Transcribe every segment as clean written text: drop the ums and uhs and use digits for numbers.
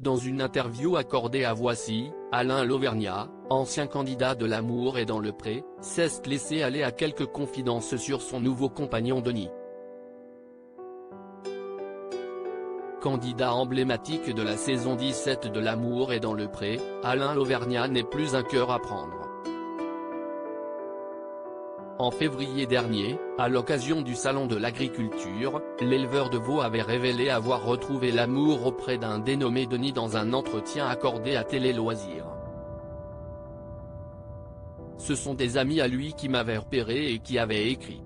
Dans une interview accordée à Voici, Alain Lauvergnat, ancien candidat de L'amour est dans le pré, s'est laissé aller à quelques confidences sur son nouveau compagnon Denis. Candidat emblématique de la saison 17 de L'amour est dans le pré, Alain Lauvergnat n'est plus un cœur à prendre. En février dernier, à l'occasion du Salon de l'Agriculture, l'éleveur de veaux avait révélé avoir retrouvé l'amour auprès d'un dénommé Denis dans un entretien accordé à Télé Loisirs. Ce sont des amis à lui qui m'avaient repéré et qui avaient écrit.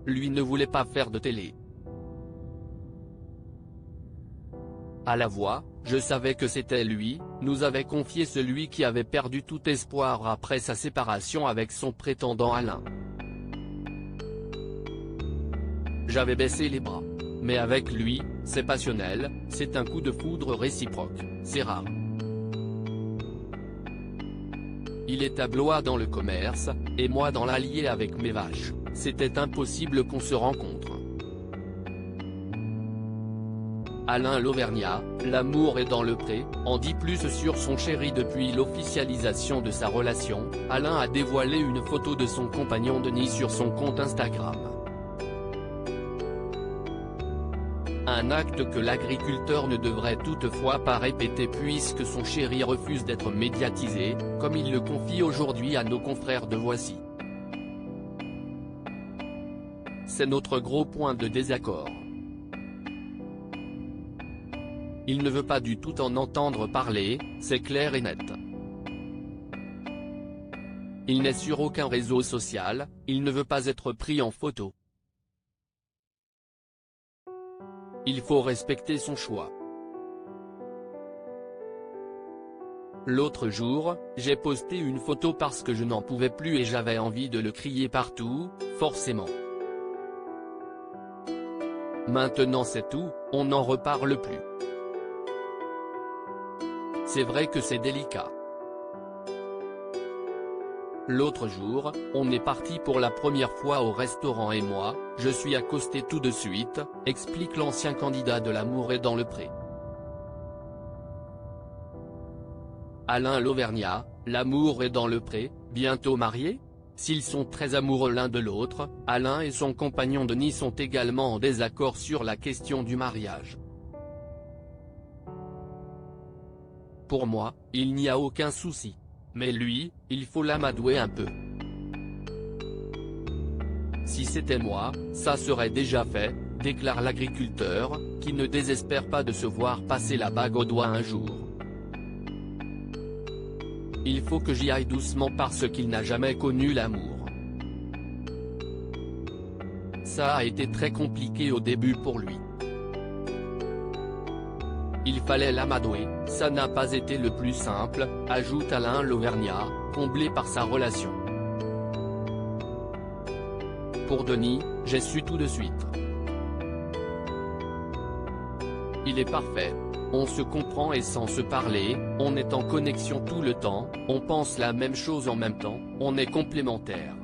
Lui ne voulait pas faire de télé. À la voix, je savais que c'était lui, nous avait confié celui qui avait perdu tout espoir après sa séparation avec son prétendant Alain. J'avais baissé les bras. Mais avec lui, c'est passionnel, c'est un coup de foudre réciproque, c'est rare. Il est à Blois dans le commerce, et moi dans l'Allier avec mes vaches, c'était impossible qu'on se rencontre. Alain Lauvergnat, L'amour est dans le pré, en dit plus sur son chéri depuis l'officialisation de sa relation. Alain a dévoilé une photo de son compagnon Denis sur son compte Instagram. Un acte que l'agriculteur ne devrait toutefois pas répéter puisque son chéri refuse d'être médiatisé, comme il le confie aujourd'hui à nos confrères de Voici. C'est notre gros point de désaccord. Il ne veut pas du tout en entendre parler, c'est clair et net. Il n'est sur aucun réseau social, il ne veut pas être pris en photo. Il faut respecter son choix. L'autre jour, j'ai posté une photo parce que je n'en pouvais plus et j'avais envie de le crier partout, forcément. Maintenant c'est tout, on n'en reparle plus. C'est vrai que c'est délicat. L'autre jour, on est parti pour la première fois au restaurant et moi, je suis accosté tout de suite, explique l'ancien candidat de L'amour est dans le pré. Alain Lauvergnat, L'amour est dans le pré, bientôt mariés? S'ils sont très amoureux l'un de l'autre, Alain et son compagnon Denis sont également en désaccord sur la question du mariage. Pour moi, il n'y a aucun souci. Mais lui, il faut l'amadouer un peu. Si c'était moi, ça serait déjà fait, déclare l'agriculteur, qui ne désespère pas de se voir passer la bague au doigt un jour. Il faut que j'y aille doucement parce qu'il n'a jamais connu l'amour. Ça a été très compliqué au début pour lui. Il fallait l'amadouer, ça n'a pas été le plus simple, ajoute Alain Lauvergnat, comblé par sa relation. Pour Denis, j'ai su tout de suite. Il est parfait. On se comprend et sans se parler, on est en connexion tout le temps, on pense la même chose en même temps, on est complémentaires.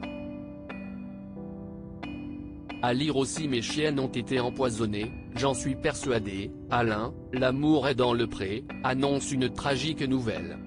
À lire aussi mes chiennes ont été empoisonnées, j'en suis persuadé. Alain, L'amour est dans le pré, annonce une tragique nouvelle.